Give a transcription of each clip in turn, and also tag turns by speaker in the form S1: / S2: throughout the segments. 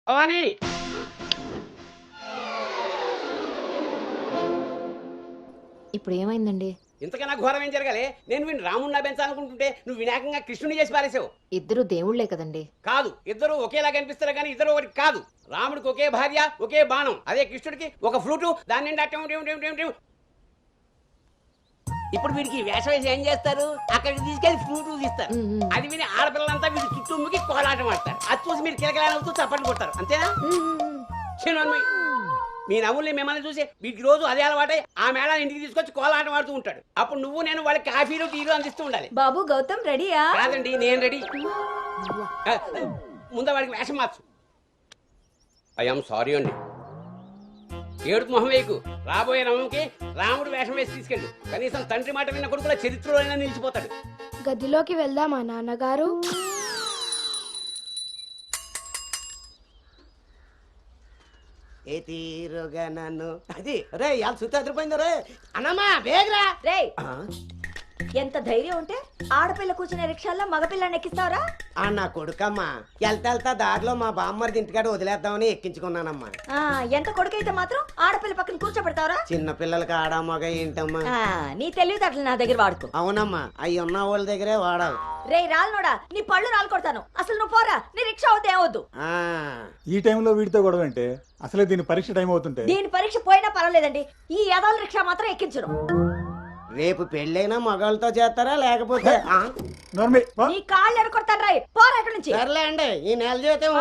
S1: భవాని
S2: ఇప్పుడు ఏమైందండి?
S1: ఇంతకన్నా ఘోరం ఏం జరగాలి? నేను వీడిని రాముడిలా పెంచాలనుకుంటుంటే నువ్వు వినాయకంగా కృష్ణుని చేసి పారేసావు.
S2: ఇద్దరు దేవుళ్లే కదండి.
S1: కాదు, ఇద్దరు ఒకేలా కనిపిస్తారు కానీ ఇద్దరు ఒకటి కాదు. రాముడికి ఒకే భార్య, ఒకే బాణం. అదే కృష్ణుడికి ఒక ఫ్లూటు, దాని నిండా ఇప్పుడు వీడికి వేషం వేసి ఏం చేస్తారు? అక్కడికి తీసుకెళ్లి ఫ్లూటు తీస్తారు. అది విని ఆడపిల్లలంతా వీడి చుట్టూ ముగి కోలాటం ఆడతారు. అది చూసి మీరు కిలకలాడుతూ చప్పట్లు కొడతారు. అంతేనా? మీ నవ్వుల్ని మిమ్మల్ని చూసి వీటికి రోజు అదే అలవాటై ఆ మేళాన్ని ఇంటికి తీసుకొచ్చి కోలాటం ఆడుతూ ఉంటాడు. అప్పుడు నువ్వు నేను వాళ్ళకి కాఫీలు టీలు అందిస్తూ ఉండాలి.
S3: బాబు గౌతమ్ రెడీయా?
S1: కాదండి, నేను రెడీ. ముందు వాడికి వేషం మార్చు. ఐఎమ్ సారీ అండి. ఏడుపు మొహం వేయకు. రాబోయే నవంకి రాముడు వేషం వేసి తీసుకెళ్ళు. కనీసం తండ్రి మాట విన్న కొడుకుల చరిత్రలో అయినా నిలిచిపోతాడు.
S4: గదిలోకి వెళ్దామా నాన్నగారు?
S5: ఏ తీరుగా నన్ను అది రే ఇవాళ సుత్తి అదిరిపోయింది రే అన్నమ్మా బేగరా
S3: రే. ఎంత ధైర్యం ఉంటే ఆడపిల్ల కూర్చునే రిక్షాల్లో మగపిల్లని ఎక్కిస్తావరా?
S5: నా కొడుకమ్మా వెళ్తా దారిలో మా బామ్మర్ది ఇంటికాడ వదిలేద్దామని ఎక్కించుకున్నానమ్మా.
S3: ఎంత కొడుకైతే మాత్రం ఆడపిల్ల పక్కన కూర్చోబెడతావరా?
S5: చిన్న పిల్లలకి ఆడా మగ ఏంటమ్మా?
S3: నీ తెలివితేటలు నా దగ్గర వాడుకో.
S5: అవునమ్మా, అవి ఉన్న వాళ్ళ దగ్గరే వాడాలి.
S3: రే రాల్నోడా, నీ పళ్ళు రాలు కొడతాను. అసలు నువ్వు పోరా, నీ రిక్షా అవుతే ఏమవుద్దు.
S6: ఈ టైంలో వీడితో గొడవ అంటే అసలే దీని పరీక్ష టైం అవుతుంటే.
S3: దీని పరీక్ష పోయినా పర్వాలేదండి, ఈ యదాల రిక్షా మాత్రం ఎక్కించరు.
S5: రేపు పెళ్ళైనా మగాళ్ళతో చేస్తారా లేకపోతే
S3: నీ కాళ్ళు ఎరకొడతాను రాయ్, పోరా ఇక్కడి నుంచి.
S5: సర్లే అండి, ఈ నెల జీతం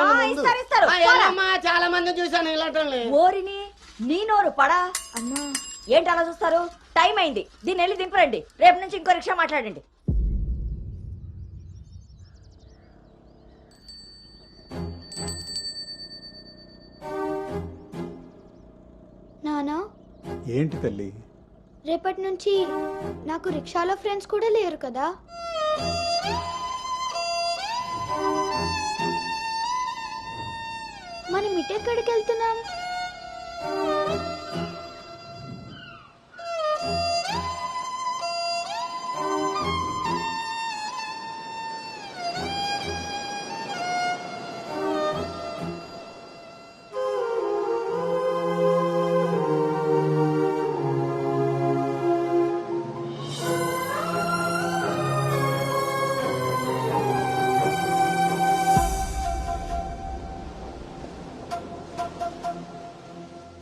S5: చాలా మంది చూసాను ఇలాంటి.
S3: ఓరిని నీ నోరు పడా అన్నా. ఏంటి అలా చూస్తారు? టైం అయింది, దీన్ని వెళ్ళి దింపరండి. రేపు నుంచి ఇంకో రిక్షా మాట్లాడండి.
S4: నానా,
S6: ఏంటి తల్లి?
S4: రేపటి నుంచి నాకు రిక్షాలో ఫ్రెండ్స్ కూడా లేరు కదా? మనం ఇటెక్కడికి వెళ్తున్నాం?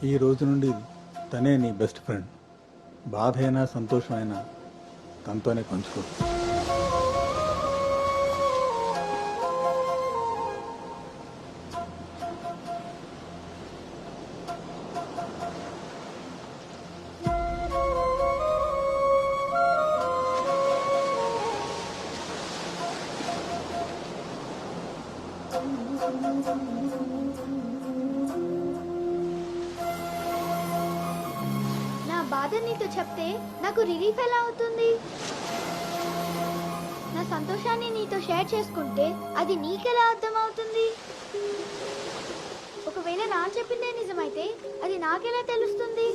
S6: ఈ రోజు నుండి తనే నీ బెస్ట్ ఫ్రెండ్. బాధ అయినా సంతోషమైనా తనతోనే పంచుకో.
S4: బాధ నీతో చెప్తే నాకు రిలీఫ్ ఎలా అవుతుంది? నా సంతోషాన్ని నీతో షేర్ చేసుకుంటే అది నీకెలా అర్థం అవుతుంది? ఒకవేళ నా చెప్పిందే నిజమైతే అది నాకెలా తెలుస్తుంది?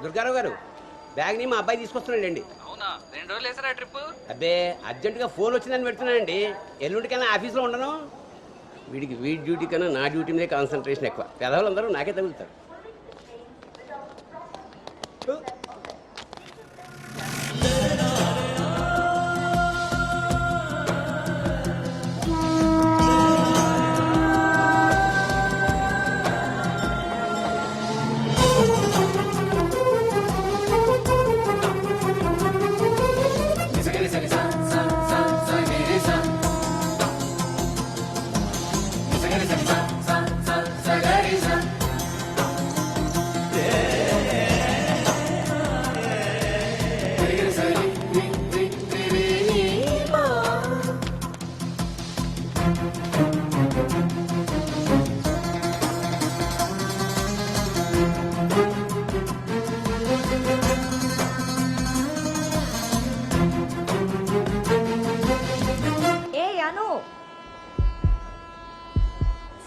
S1: దుర్గారావు గారు బ్యాగ్ని మా అబ్బాయి తీసుకొస్తున్నాడండి.
S7: అవునా 2 రోజులు వేసారా ట్రిప్?
S1: అబ్బే అర్జెంటుగా ఫోన్ వచ్చిందని పెడుతున్నానండి. ఎల్లుండికైనా ఆఫీస్లో ఉండను. వీడి డ్యూటీ కన్నా నా డ్యూటీ మీదే కాన్సన్ట్రేషన్ ఎక్కువ. పెదవులందరూ నాకే తగులుతారు.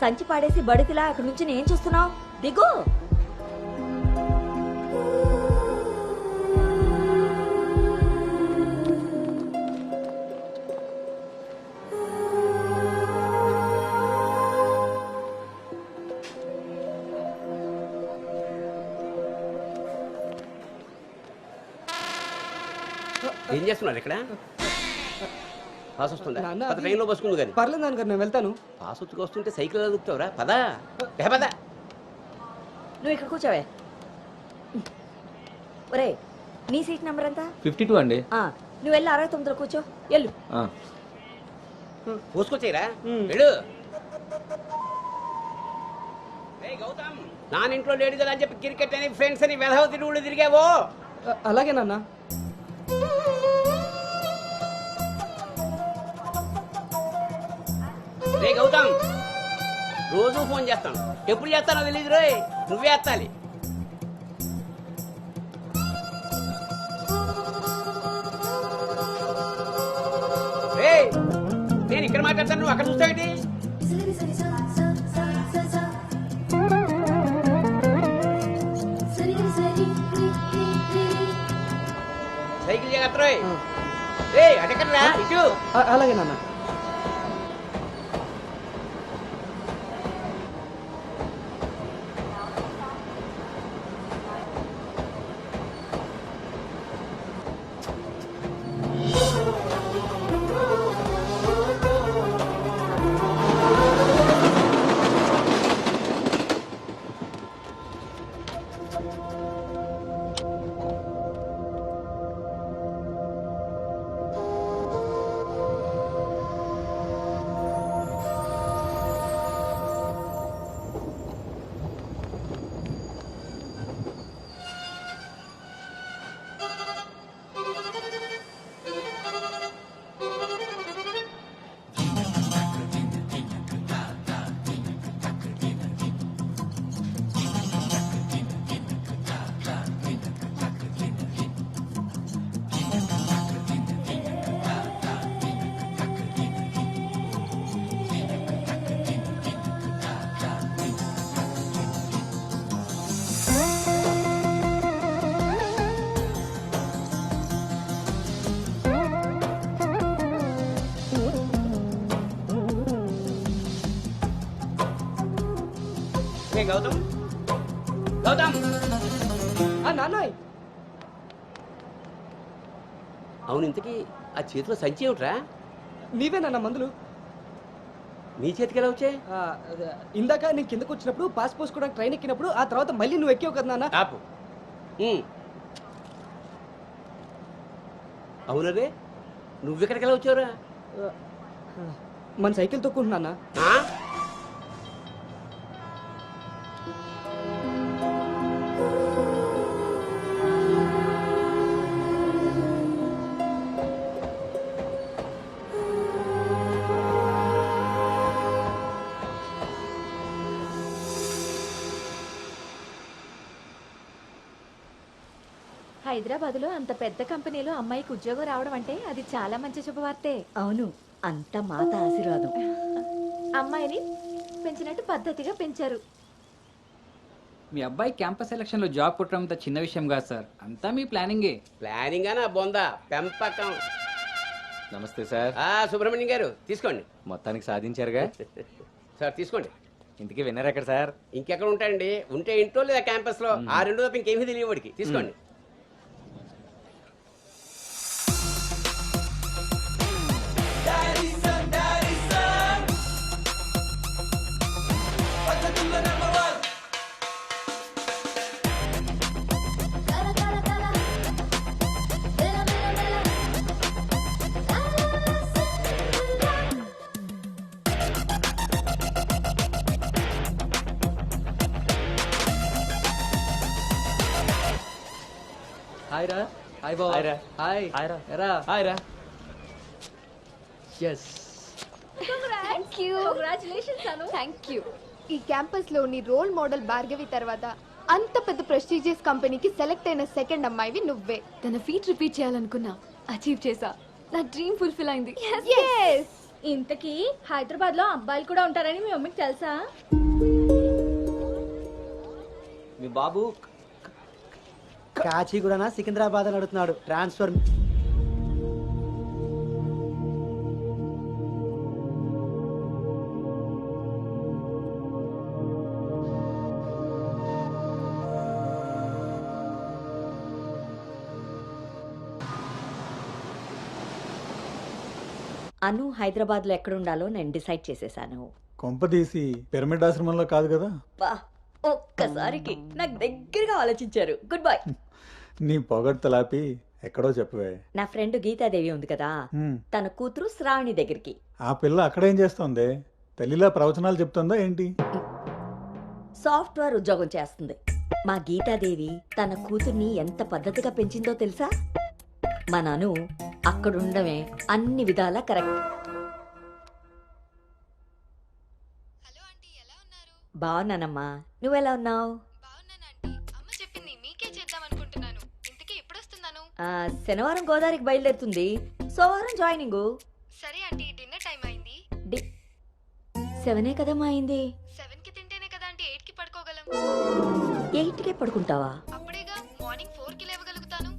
S3: సంచి పాడేసి బడితిలా అక్కడి నుంచి నేను చూస్తున్నావు. దిగు.
S1: ఏం చేస్తున్నారు ఇక్కడ? పాస్ వస్తుందా?
S5: నాన్న,
S1: పద ట్రైన్లో బస్సుకుంది కానీ.
S5: పర్లేదు నాన్నగారు, నేను వెళ్తాను.
S1: పాస్ వచ్చుకు వస్తుంటే సైకిల్ దొక్కుతావురా? పదా పద.
S3: నువ్వు ఇక్కడ కూర్చోవే. ఒరే నీ సీట్ నెంబర్ ఎంత?
S7: 52 అండి.
S3: నువ్వు వెళ్ళి 69లో కూర్చో. వెళ్ళు.
S1: పోసుకొచ్చేయరా వెళ్ళు. గౌతమ్ నాన్న ఇంట్లో లేడు కదా అని చెప్పి క్రికెట్ అని ఫ్రెండ్స్ అని వెధవ తిరుగుళ్ళు తిరిగావో.
S5: అలాగే నాన్న.
S1: రే గౌతమ్ రోజు ఫోన్ చేస్తాను. ఎప్పుడు చేస్తానో తెలియదు రోయ్. నువ్వే ఎత్తాలి. రే నేను ఇక్కడ మాట్లాడతాను, నువ్వు అక్కడ చూస్తావేంటి? సైకిల్ జాగ్రత్త రోయ్. రే అటెక్కడరా ఇటు.
S5: అలాగే నాన్న.
S1: గౌతమ్ గౌతమ్
S5: నాన్నయ్.
S1: అవును ఇంతకీ ఆ చేతిలో సంచి ఏమిట్రా?
S5: నీవేనా మందులు?
S1: నీ చేతికి ఎలా వచ్చాయి?
S5: ఇందాక నేను కిందకు వచ్చినప్పుడు పాస్ పోసుకోవడానికి ట్రైన్ ఎక్కినప్పుడు ఆ తర్వాత మళ్ళీ నువ్వు ఎక్కావు కదా నాన్న.
S1: ఆపు. అవునరే నువ్వెక్కడికి ఎలా వచ్చావురా?
S5: మన సైకిల్ తొక్కుంటున్నా.
S2: హైదరాబాద్లో అంత పెద్ద కంపెనీలో అమ్మాయికి ఉద్యోగం రావడం అంటే అది చాలా మంచి శుభవార్తే.
S3: అవును, అంత మాత ఆశీర్వాదం.
S2: అమ్మాయిని పెంచినట్టు పద్ధతిగా పెంచారు.
S8: మీ అబ్బాయి క్యాంపస్ సెలక్షన్ లో జాబ్ కొట్టడం అంత చిన్న విషయం కాదు సార్, అంతా మీ ప్లానింగే.
S1: ప్లానింగ్ నా బొందా పెంపకం.
S9: నమస్తే సార్.
S1: సుబ్రహ్మణ్యం గారు తీసుకోండి.
S9: మొత్తానికి సాధించారుగా.
S1: సార్ తీసుకోండి.
S9: ఇంటికి విన్నర్ ఎక్కడ సార్?
S1: ఇంకెక్కడ ఉంటాయండి, ఉంటే ఇంట్లో లేదా క్యాంపస్ లో. ఆ రెండు తప్ప ఇంకేమీ తెలియదు వాడికి. తీసుకోండి.
S8: హాయ్ రా. హాయ్ బాబు.
S9: హాయ్ రా.
S8: హాయ్.
S9: హాయ్ రా.
S8: ఎరా.
S9: హాయ్ రా.
S8: Yes.
S4: Thank you.
S2: Congratulations Anu.
S4: Thank you. ఈ క్యాంపస్ లో నీ రోల్ మోడల్ భార్గవి తర్వాత అంత పెద్ద ప్రెస్టీజియస్ కంపెనీకి సెలెక్ట్ అయిన సెకండ్ అమ్మాయివి నువ్వే.
S2: తన ఫీట్ రిపీట్ చేయాలనుకున్నా, అచీవ్ చేసా. నా డ్రీమ్ ఫుల్ఫిల్ అయింది.
S3: ఇంతకీ హైదరాబాద్ లో అబ్బాయిలు కూడా ఉంటారని మీ మమ్మీకి తెలుసా?
S9: మీ బాబు
S5: కాచిగూడనా సికింద్రాబాద్ అని అడుగుతున్నాడు. ట్రాన్స్ఫర్.
S3: అను హైదరాబాద్ లో ఎక్కడ ఉండాలో నేను డిసైడ్ చేసేసాను.
S6: కొంపదీసి పిరమిడ్ ఆశ్రమంలో కాదు కదా?
S3: బా, ఒక్కసారికి నాకు దగ్గరగా ఆలోచించారు. Good bye.
S6: నీ పొగడ్తలాపి ఎక్కడో చెప్పవే.
S3: నా ఫ్రెండ్ గీతాదేవి ఉంది కదా,
S6: హ్మ్.
S3: తన కూతురు శ్రావణి దగ్గరికి.
S6: ఆ పిల్ల అక్కడేం చేస్తోంది? తల్లిలా ప్రవచనాలు చెప్తుందా ఏంటి?
S3: సాఫ్ట్వేర్ ఉద్యోగం చేస్తుంది. మా గీతాదేవి తన కూతుర్ని ఎంత పద్ధతిగా పెంచిందో తెలుసా? మా నాను అక్కడుండమే అన్ని విధాలా కరెక్ట్.
S4: హలో ఆంటీ, ఎలా ఉన్నారు?
S3: బాగున్నానమ్మా, నువ్వెలా ఉన్నావు?
S4: బాగున్నాను ఆంటీ. అమ్మ చెప్పింది మీకే చేద్దాం అనుకుంటున్నాను. ఇంతకీ ఎప్పుడు వస్తున్నాను?
S3: శనివారం గోదావరికి బయలుదేరుతుంది, సోమవారం జాయినింగ్.
S4: సరే ఆంటీ, డిన్నర్ టైం అయింది.
S3: 7 కదమ్మా అయింది.
S4: 7కి తింటేనే కదా ఆంటీ 8కి పడుకోగలం.
S3: 8కే పడుకుంటావా?
S4: అప్పుడేగా మార్నింగ్ 4కి లేవగలుగుతాను.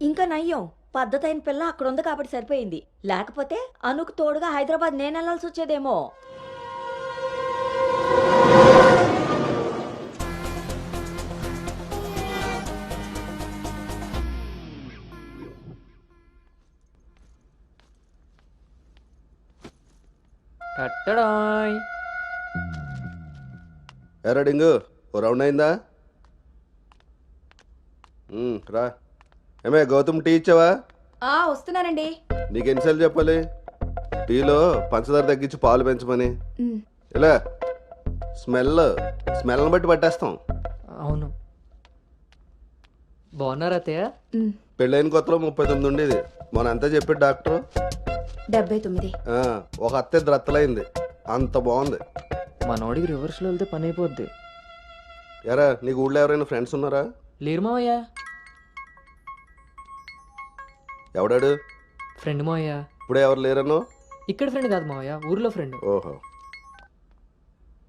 S3: ఇంకా నయ్యం, పద్ధతైన పిల్ల అక్కడ ఉంది కాబట్టి సరిపోయింది. లేకపోతే అనుకు తోడుగా హైదరాబాద్ నేను వెళ్లాల్సి వచ్చేదేమో.
S8: కట్టడాయ్.
S10: ఎరా డింగు, ఓ రౌండ్ అయిందా? రా. ఏమే గౌతమ్ టీ ఇచ్చావా?
S2: వస్తున్నానండి.
S10: నీకు ఎన్నిసార్లు చెప్పాలి టీలో పంచదార తగ్గించి పాలు పెంచమని? ఇలా స్మెల్ని బట్టి పట్టేస్తాం.
S8: అవును. బాగున్నారా అత్తయ్య?
S10: పెళ్ళైన కొత్తలో 39 ఉండేది. మొన్న అంతా చెప్పాడు డాక్టర్.
S2: 79.
S10: ఒక అత్తే ద్రత్తలైంది. అంత బాగుంది.
S8: మనోడికి రివర్స్లో వెళ్తే పని అయిపోద్ది.
S10: ఎరా, నీకు ఊళ్ళో ఎవరైనా ఫ్రెండ్స్ ఉన్నారా?
S8: లేరు మావయ్య.
S10: ఎవడాడు?
S8: ఫ్రెండ్ మావయ్య.
S10: ఇప్పుడే ఎవరు లేరన్నో?
S8: ఇక్కడ ఫ్రెండ్ కాదు మావయ్య, ఊర్లో ఫ్రెండ్.
S10: ఓహో.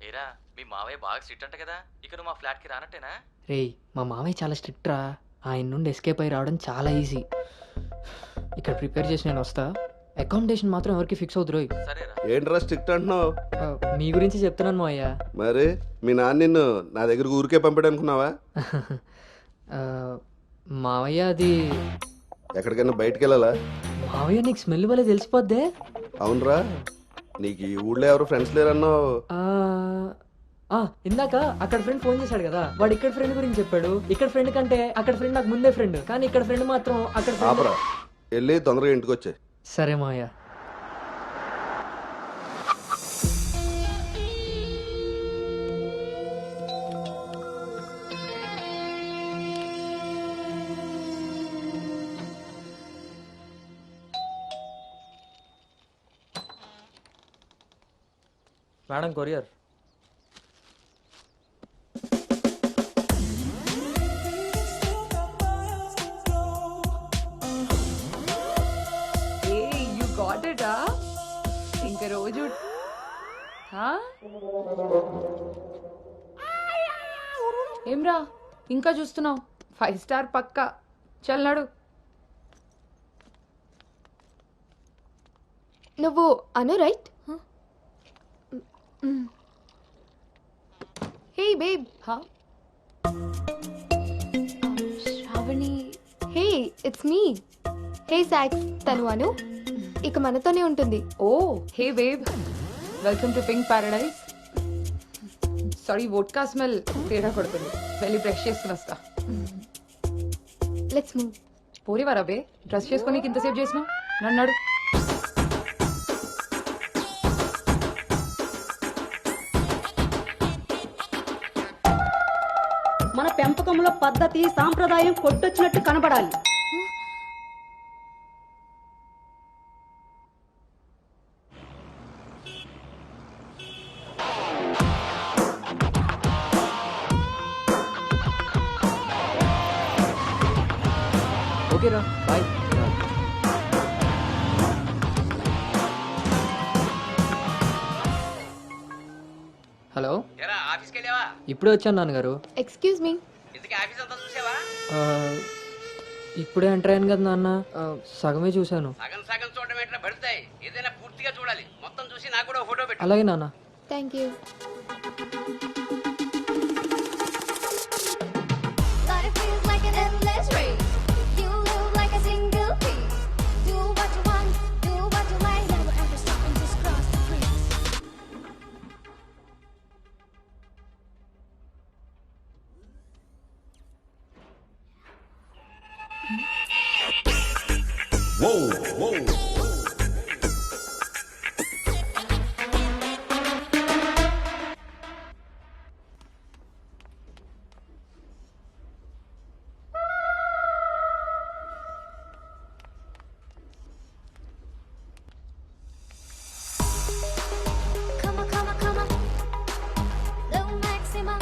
S7: ఏరా మీ మావయ్య బాగా స్ట్రిక్ట్ అంట కదా, ఇక నువ్వు మా ఫ్లాట్ కి రానట్టేనా?
S8: రేయ్, మా మావయ్య చాలా స్ట్రిక్ట్ రా. ఆయన నుండి ఎస్కేప్ అయి రావడం చాలా ఈజీ. ఇక్కడ ప్రిపేర్ చేసి నేను వస్తా. అకామిడేషన్ మాత్రం ఎవరికి ఫిక్స్ అవుతురు.
S7: సరేరా.
S10: ఏంట్రా స్ట్రిక్ట్ అంటున్నావు?
S8: మీ గురించి చెప్తున్నాను మావయ్య.
S10: మరి మీ నాన్న నిన్ను నా దగ్గరకు ఊరికే పంపాడు అనుకున్నావా?
S8: మావయ్య అది
S10: ఎక్కడికైనా బయటికి వెళ్ళాలా?
S8: మావయ్య నీకు స్మెల్ వల్ల తెలిసిపోద్దే.
S10: అవునరా, నీకు ఈ ఊళ్ళో ఎవరు ఫ్రెండ్స్ లేరన్నావు.
S8: ఇందాక అక్కడ ఫ్రెండ్ ఫోన్ చేశాడు కదా, వాడు ఇక్కడ ఫ్రెండ్ గురించి చెప్పాడు. ఇక్కడ ఫ్రెండ్ కంటే అక్కడ ఫ్రెండ్ నాకు ముందే ఫ్రెండ్, కానీ ఇక్కడ ఫ్రెండ్ మాత్రం అక్కడ
S10: ఆపరా, వెళ్ళి తొందరగా ఇంటికి వచ్చే.
S8: సరే మావయ్య.
S9: Madam courier.
S2: ఇంక రోజు
S11: ఏమ్రా ఇంకా చూస్తున్నావు? 5 స్టార్ పక్కా. చల్లాడు.
S4: నువ్వు Anu right? Hey babe. Sravani. Hey it's me. Hey సాక్స్, తను అను. ఇక మనతోనే ఉంటుంది.
S11: Oh hey babe, welcome to pink paradise. Sorry, vodka smell తేడా కొడుతుంది. వెళ్ళి బ్రష్ చేసుకుని వస్తా.
S4: Let's move.
S11: పోరివారా బే, డ్రెస్ చేసుకొని ఇంతసేపు చేసినావు? నన్నాడు.
S3: మన పెంపకంలో పద్ధతి సాంప్రదాయం కొట్టొచ్చినట్టు కనబడాలి.
S8: ఓకేరా, బాయ్. హలో,
S1: ఎరా ఆఫీస్కి వెళ్ళావా?
S8: ఇప్పుడే వచ్చాను నాన్నగారు.
S4: Excuse me.
S1: ఇంతకీ ఆఫీస్ అంతా చూసావా?
S8: ఆ, ఇప్పుడే ఎంటర్ అయ్యాను కదా నాన్న. సగమే చూశాను.
S1: సగం సగం చూడడం ఏంటో పడతాయి. ఏదైనా పూర్తిగా చూడాలి. మొత్తం చూసి నాకు కూడా ఫోటో పెట్టు.
S8: అలాగే నాన్న.
S4: Thank you.
S12: Life feels like an endless race. You live like a single piece. Do what you want, do what you like. Never ever stop and just cross the bridge. Come on, come on, come on. The maximum.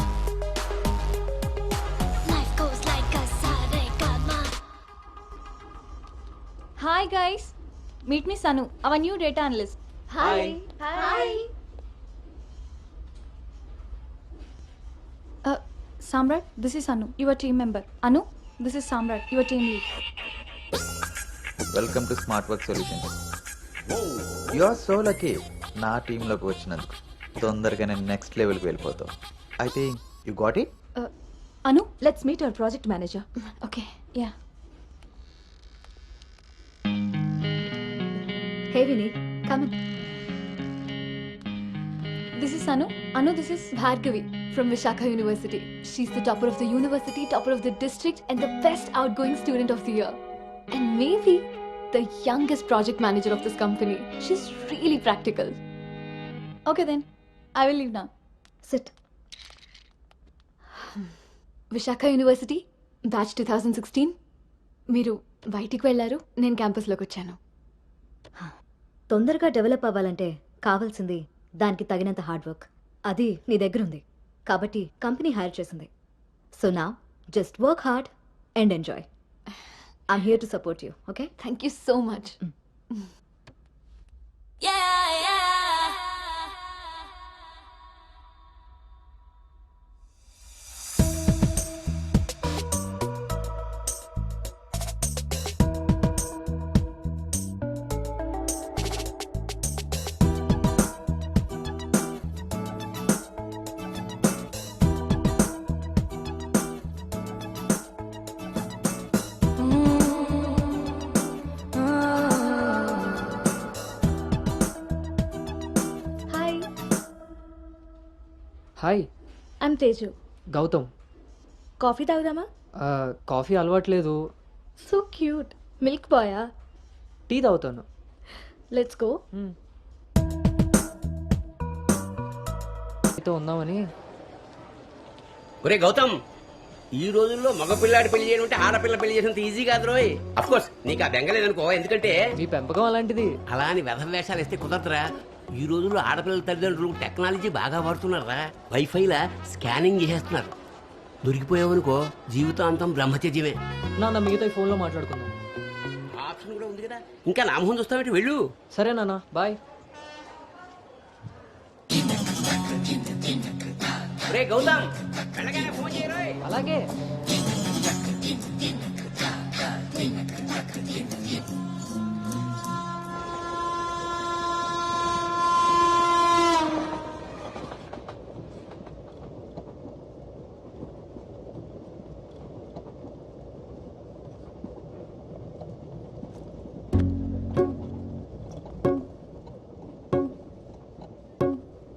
S12: Life goes like a saregama.
S2: Hi guys, meet me Sanu, our new data analyst.
S4: Hi. Hi.
S2: Samrat, this is Anu, your team member. Anu, this is Samrat, your team lead.
S13: Welcome to Smart Work Solutions. You are so lucky నా టీంలోకి వచ్చినందుకు. తొందరగానే next లెవెల్కి వెళ్ళిపోతావు. I think you got it.
S2: Anu, let's meet our project manager. Okay, yeah. Hey Vinny, come in. This is Anu. Anu, this is
S4: Bhargavi from Vishakha University. She's the topper of the university, topper of the district, and the best outgoing student of the year. And maybe the youngest project manager of this company. She's really practical.
S2: Okay then, I will leave now.
S4: Sit. Vishakha University, batch 2016. మీరు బయటికి వెళ్ళారు, నేను క్యాంపస్లోకి వచ్చాను.
S3: తొందరగా develop అవ్వాలంటే కావాల్సింది దానికి తగినంత హార్డ్ వర్క్. అది నీ దగ్గర ఉంది కాబట్టి కంపెనీ హైర్ చేసింది. సో నా just work hard and enjoy. I'm here to support you. Okay,
S4: thank you so much.
S2: Hi,
S8: hi,
S2: I'm Teju.
S8: Gautam.
S2: Coffee తాగుదామా?
S8: కాఫీ అలవాట్లేదు.
S2: So cute. Milk boy.
S8: Tea తాగుతాను.
S2: Let's go.
S8: తో ఉందామని.
S1: ఒరే గౌతమ్, ఈ రోజుల్లో మగపిల్లాడి పెళ్లి చేయడం అంటే ఆడపిల్ల పెళ్లి చేసినంత ఈజీ కాదు రోయ్. అఫ్ కోర్స్ నీకు ఆ బెంగలేదనుకో, ఎందుకంటే
S8: మీ పెంపకం అలాంటిది.
S1: అలా అని వెధవ వేషాలు వేస్తే కుదరదురా. ఈ రోజుల్లో ఆడపిల్లల తల్లిదండ్రులు టెక్నాలజీ బాగా వాడుతున్నారా. వైఫైలా స్కానింగ్ చేసేస్తున్నారు. దొరికిపోయావనుకో జీవితాంతం బ్రహ్మచర్యమే.
S8: నాన్న మిగతా ఫోన్లో మాట్లాడుకుందాం.
S1: ఆప్షన్ కూడా ఉంది కదా. ఇంకా నా మొహం చూస్తావేంటి, వెళ్ళు.
S8: సరే నాన్న, బాయ్.
S1: రే గౌతమ్, వెళ్ళగానే ఫోన్ చేయరోయ్.
S8: అలాగే.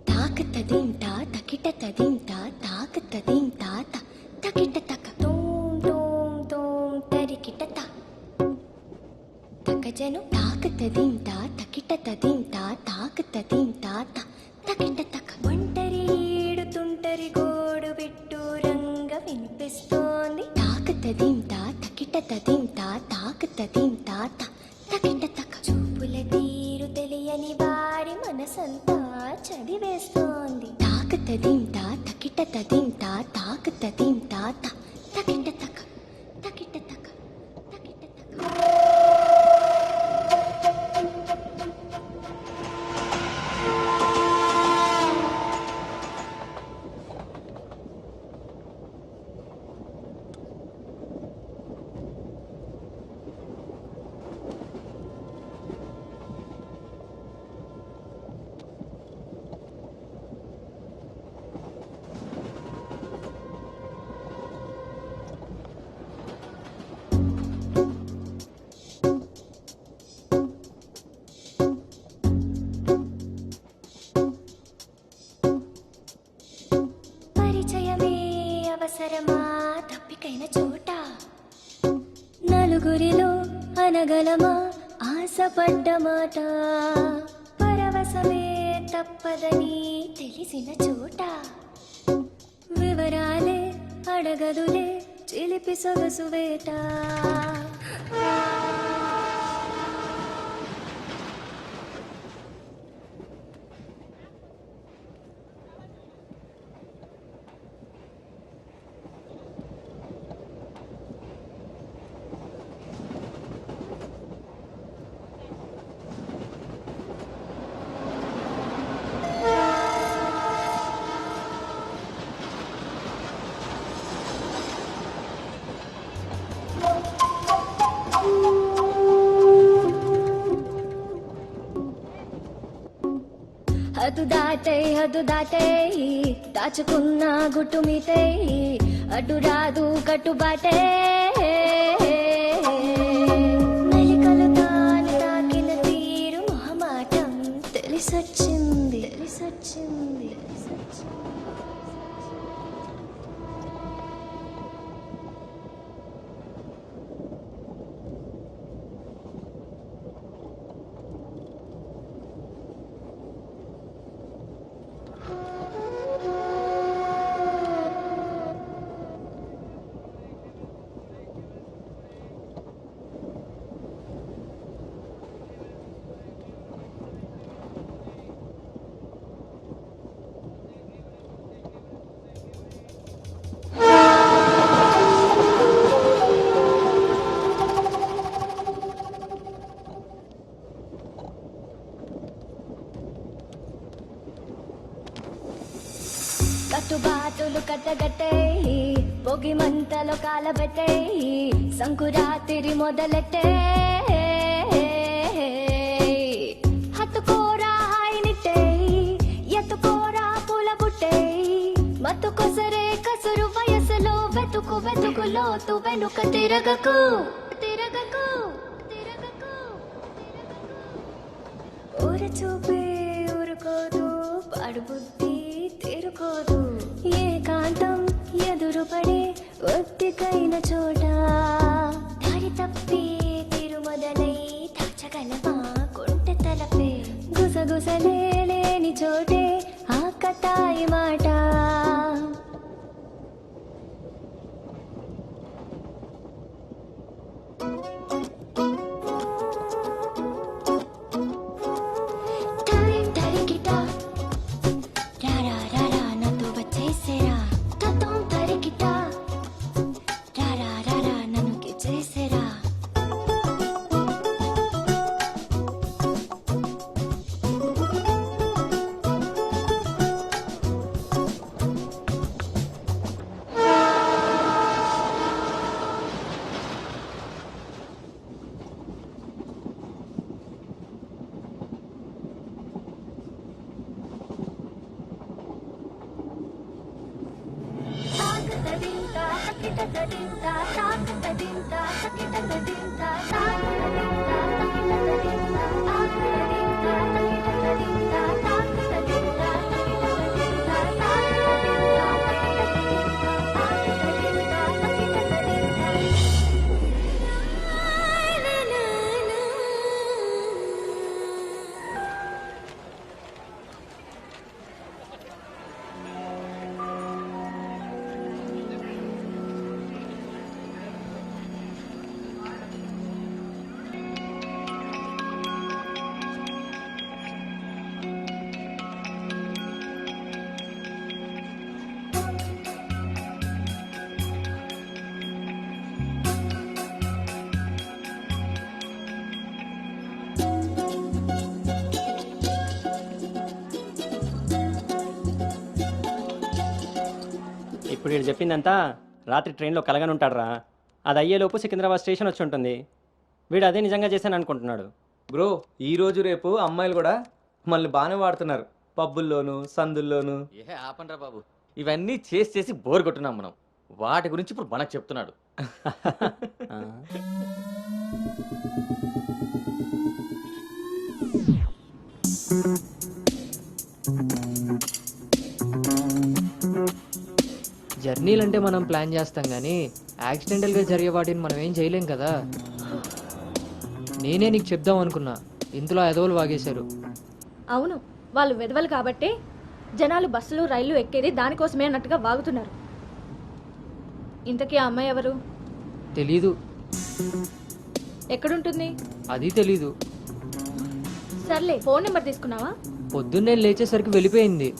S12: తాకతదింతా తకిటతదింతా తాకతదింతా తకిటతక తోం తోం తోం తరికిటత తకజను తాకతదింతా తకిటతదింతా తాకతదింతా తకిటతక ఒంటరి ఈడుతుంటరి గోడు బిట్టు రంగ వినిపిస్తోంది తాకతదింతా తకిటతదింతా తాకతదింతా తకిటతక చూపుల తీరు తెలియని వారి మనసంతా చదివేస్తోంది తాకతదింతా తకిటతదింతా తాకతదింతా తకిటతక తకిటతక తకిటతక. పరిచయమే అవసరమా తప్పికైన చోట నలుగురిలో అనగలమా ఆశపడ్డ మాట పరవశమే తప్పదని తెలిసిన చోట వివరాలే అడగదులే చిలిపి సొగసు వేట హద్దు దాటే దాచుకున్న గుట్టు మీతే అడ్డు రాదు కట్టుబాటే మెలికలు తాను తాకిన తీరు మొహమాటం తెలిసొచ్చింది తెలిసొచ్చింది కట్టుబాటులు కట్టగట్టే పొగి మంటలో కాలబెట్టే సంకురాతిరి మొదలెట్టే హత్తుకోరా హాయినిట్టే ఎత్తుకోరా పూల బుట్టే మత్తుకొసరే కసురు వయసులో వెతుకు వెతుకు లోతు వెనుక తిరగకు తిరగకు తిరగకు ఊర చూపే ఊరుకోదు పాడు బుద్ధి తిరుకోదు ఏకాంతం ఎదురుపడే ఒత్తికైన చోట దారి తప్పి తిరుమొదలై దాచగలమా కొంటె తలపే గుసగుసలే లేని చోటే ఆకతాయి మాట
S9: ఇప్పుడు వీడు చెప్పిందంతా రాత్రి ట్రైన్లో కలగని ఉంటాడురా. అది అయ్యేలోపు సికింద్రాబాద్ స్టేషన్ వచ్చి ఉంటుంది. వీడు అదే నిజంగా చేశాను అనుకుంటున్నాడు. బ్రో ఈ రోజు రేపు అమ్మాయిలు కూడా మనల్ని బాగానే వాడుతున్నారు, పబ్బుల్లోను సందుల్లోను.
S7: ఏ ఆపండ్రా బాబు, ఇవన్నీ చేసి చేసి బోర్ కొట్టున్నాం మనం. వాటి గురించి ఇప్పుడు మనకు చెప్తున్నాడు.
S8: జర్నీలు అంటే మనం ప్లాన్ చేస్తాం కానీ యాక్సిడెంటల్గా జరిగే వాటిని మనం ఏం చేయలేం కదా. నేనే నీకు చెప్దాం అనుకున్నా, ఇంతలో ఎదవలు వాగేశారు.
S2: అవును, వాళ్ళు వెదవలు కాబట్టే జనాలు బస్సులు రైళ్లు ఎక్కేది దానికోసమే అన్నట్టుగా వాగుతున్నారు. ఇంతకీ ఆ అమ్మాయి ఎవరు?
S8: తెలీదు.
S2: ఎక్కడుంటుంది?
S8: అది తెలీదు.
S2: సర్లే, ఫోన్ నెంబర్ తీసుకున్నావా?
S8: పొద్దున్నే లేచేసరికి వెళ్ళిపోయింది.